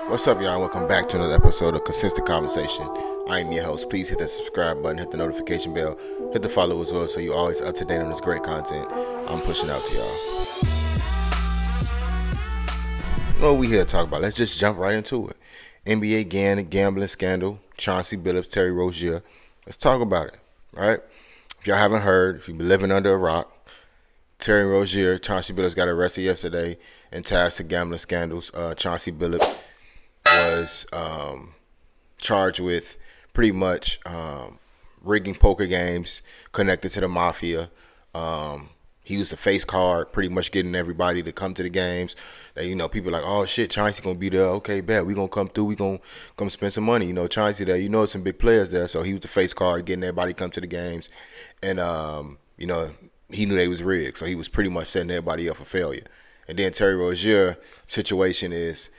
What's up, y'all? Welcome back to another episode of Consistent Conversation. I am your host. Please hit that subscribe button, hit the notification bell, hit the follow as well so you're always up to date on this great content I'm pushing out to y'all. You know what we here to talk about? Let's just jump right into it. NBA gambling scandal, Chancey, Billups, Terry Rozier. Let's talk about it, right? If y'all haven't heard, if you've been living under a rock, Terry Rozier, Chauncey Billups got arrested yesterday and tasked to gambling scandals. Chauncey Billups was charged with pretty much rigging poker games connected to the mafia. He used a face card, pretty much getting everybody to come to the games. People are like, oh shit, Chauncey gonna be there. Okay, bet we gonna come through. We gonna come spend some money. Chauncey there. Some big players there. So he was the face card, getting everybody to come to the games, and he knew they was rigged. So he was pretty much setting everybody up for failure. And then Terry Rozier situation is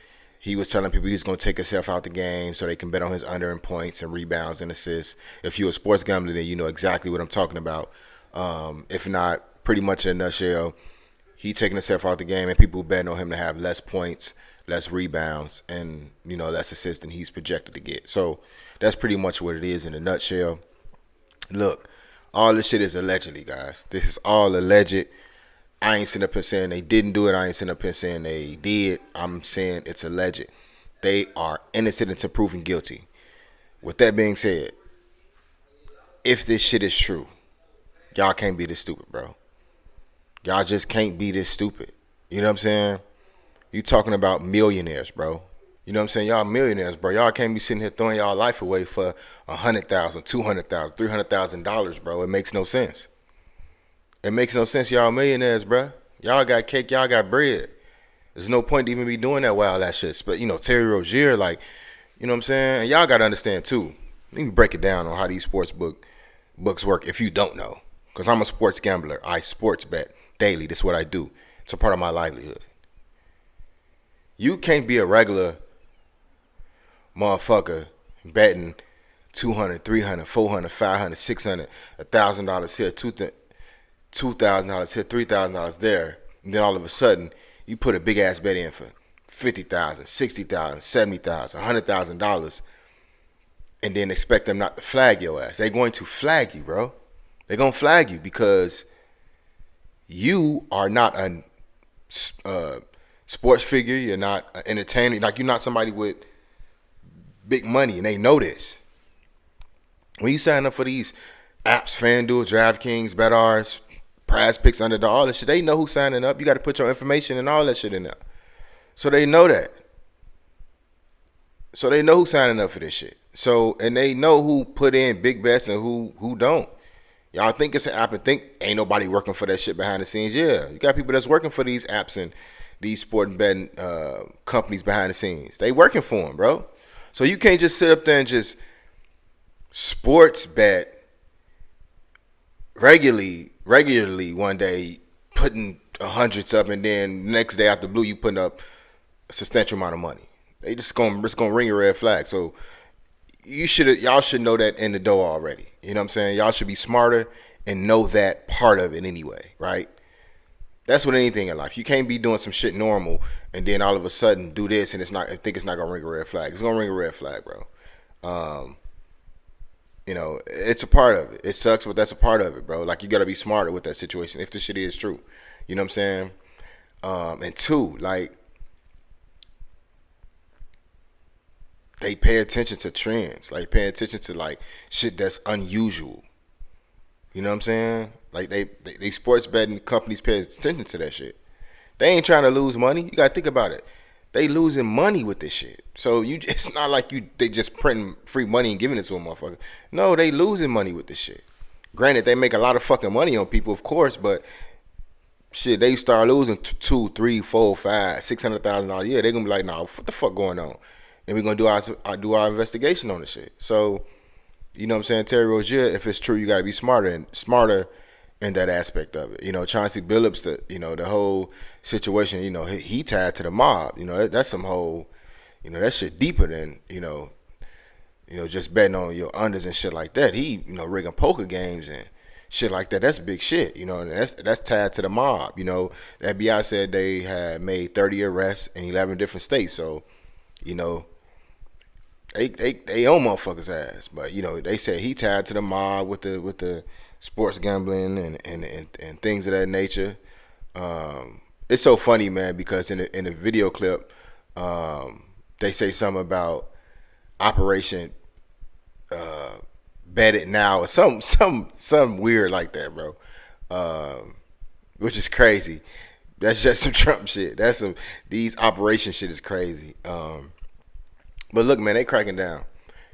he was telling people he was going to take himself out the game so they can bet on his under in points and rebounds and assists. If you're a sports gambler, then you know exactly what I'm talking about. If not, pretty much in a nutshell, he taking himself out the game and people betting on him to have less points, less rebounds, and less assists than he's projected to get. So that's pretty much what it is in a nutshell. Look, all this shit is allegedly, guys. This is all alleged. I ain't sitting up here saying they didn't do it. I ain't sitting up here saying they did. I'm saying it's alleged. They are innocent until proven guilty. With that being said, if this shit is true, y'all can't be this stupid, bro. Y'all just can't be this stupid. You know what I'm saying? You talking about millionaires, bro. You know what I'm saying? Y'all millionaires, bro. Y'all can't be sitting here throwing y'all life away for $100,000, $200,000, $300,000, bro. It makes no sense. It makes no sense. Y'all millionaires, bro. Y'all got cake. Y'all got bread. There's no point to even be doing that wild that shit. But Terry Rozier, you know what I'm saying? And y'all got to understand too. Let me break it down on how these sports books work if you don't know. Because I'm a sports gambler. I sports bet daily. That's what I do. It's a part of my livelihood. You can't be a regular motherfucker betting $200, $300, $400, $500, $600, $1,000 here, $2,000 here, $3,000 there, and then all of a sudden you put a big ass bet in for $50,000, $60,000, $70,000, $100,000, and then expect them not to flag your ass. They're going to flag you, bro. They're gonna flag you because you are not a sports figure. You're not an entertainer. Like, you're not somebody with big money, and they know this. When you sign up for these apps, FanDuel, DraftKings, BetRs, Prize Picks, Underdog, all that shit, they know who's signing up. You got to put your information and all that shit in there. So they know that. So they know who's signing up for this shit. So, and they know who put in big bets and who don't. Y'all think it's an app and think ain't nobody working for that shit behind the scenes. Yeah, you got people that's working for these apps and these sporting betting companies behind the scenes. They working for them, bro. So you can't just sit up there and just sports bet regularly one day, putting hundreds up, and then the next day out the blue you putting up a substantial amount of money. They just gonna ring a red flag. So y'all should know that in the door already. You know what I'm saying? Y'all should be smarter and know that part of it anyway, right? That's with anything in life. You can't be doing some shit normal and then all of a sudden do this and think it's not gonna ring a red flag. It's gonna ring a red flag, bro. It's a part of it. It sucks, but that's a part of it, bro. Like, you gotta be smarter with that situation if this shit is true. You know what I'm saying? And two, like, they pay attention to trends. Like, pay attention to like shit that's unusual. You know what I'm saying? Like, they sports betting companies pay attention to that shit. They ain't trying to lose money. You gotta think about it. They losing money with this shit. So it's not like they just printing free money and giving it to a motherfucker. No, they losing money with this shit. Granted, they make a lot of fucking money on people, of course, but shit, they start losing $2, $3, $4, $5, $600,000 a year. They gonna be like, nah, what the fuck going on? And we're gonna do our investigation on the shit. So, you know what I'm saying, Terry Rozier, if it's true, you gotta be smarter in that aspect of it. Chauncey Billups, the whole situation, he tied to the mob. That's some whole, that shit deeper than, just betting on your unders and shit like that. He, rigging poker games and shit like that. That's big shit, and that's tied to the mob. The FBI said they had made 30 arrests in 11 different states. So You know, they own motherfuckers ass, but they say he tied to the mob with the sports gambling and things of that nature. It's so funny, man, because in the video clip, they say something about Operation Bet It Now or some weird like that, bro. Which is crazy. That's just some Trump shit. These operation shit is crazy. But look, man, they cracking down.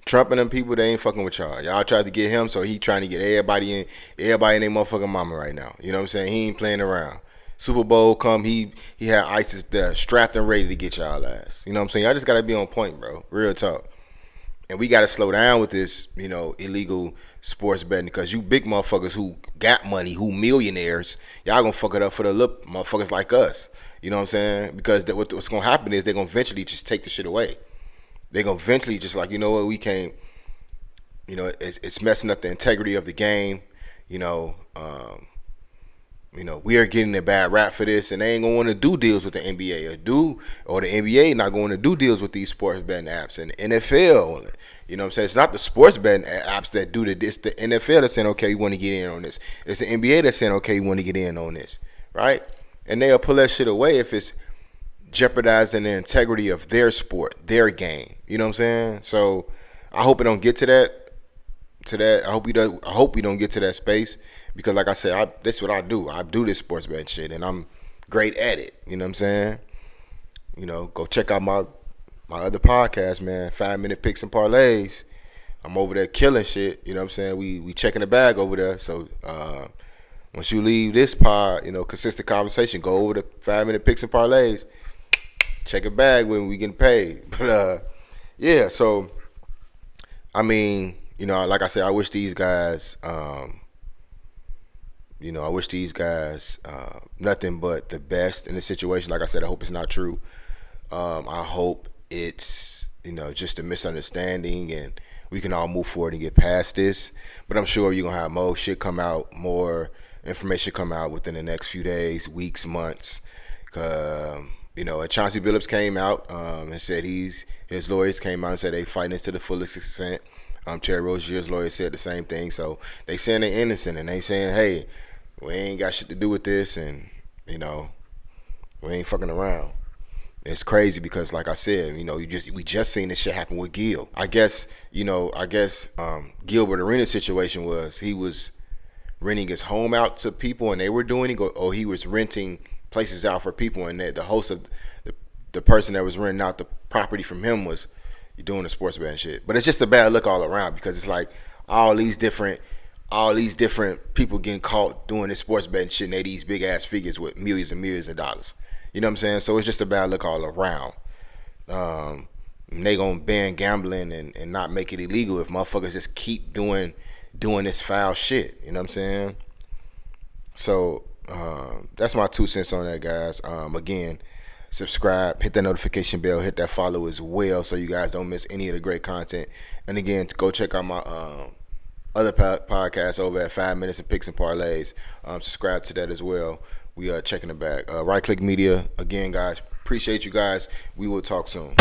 Trump and them people, they ain't fucking with y'all. Y'all tried to get him, so he trying to get everybody in their motherfucking mama right now. You know what I'm saying? He ain't playing around. Super Bowl come, he had ISIS there strapped and ready to get y'all ass. You know what I'm saying? Y'all just gotta be on point, bro. Real talk. And we gotta slow down with this, illegal sports betting, because you big motherfuckers who got money, who millionaires, y'all gonna fuck it up for the little motherfuckers like us. You know what I'm saying? Because what's gonna happen is they're gonna eventually just take the shit away. They're gonna eventually just like, you know what, we can't. It's messing up the integrity of the game. We are getting a bad rap for this, and they ain't gonna want to do deals with the NBA or the NBA not going to do deals with these sports betting apps and NFL. You know what I'm saying? It's not the sports betting apps that do this. The NFL that's saying, okay, you want to get in on this. It's the NBA that's saying, okay, you want to get in on this, right? And they'll pull that shit away if it's jeopardizing the integrity of their sport, their game. You know what I'm saying? So I hope it don't get to that. I hope we don't get to that space, because like I said, this is what I do. I do this sports betting shit, and I'm great at it. You know what I'm saying? Go check out my other podcast, man. 5-minute picks and parlays. I'm over there killing shit. You know what I'm saying? We checking the bag over there. So once you leave this pod, consistent conversation, go over the 5-minute picks and parlays. Check a bag when we getting paid. But yeah. So I mean, like I said, I wish these guys, nothing but the best in this situation. Like I said, I hope it's not true. I hope it's, just a misunderstanding and we can all move forward and get past this. But I'm sure you're going to have more shit come out, more information come out within the next few days, weeks, months. And Chancey Billups came out and said his lawyers came out and said they fighting this to the fullest extent. Terry Rozier's lawyer said the same thing. So they saying they're innocent, and they saying, hey, we ain't got shit to do with this, and we ain't fucking around. It's crazy because, like I said, we just seen this shit happen with Gil. I guess Gilbert Arenas' situation was he was renting his home out to people, and they were doing it, or he was renting places out for people, and the host of the person that was renting out the property from him was doing the sports betting shit. But it's just a bad look all around, because it's like all these different people getting caught doing this sports betting shit, and they these big ass figures with millions and millions of dollars. You know what I'm saying? So it's just a bad look all around. And they gonna ban gambling and not make it illegal if motherfuckers just keep doing this foul shit. You know what I'm saying? So that's my 2 cents on that, guys. Again, subscribe, hit that notification bell, hit that follow as well, so you guys don't miss any of the great content. And again, go check out my other podcast over at 5 Minutes of Picks and Parlays. Subscribe to that as well. We are checking the back. Right Click Media. Again, guys, appreciate you guys. We will talk soon.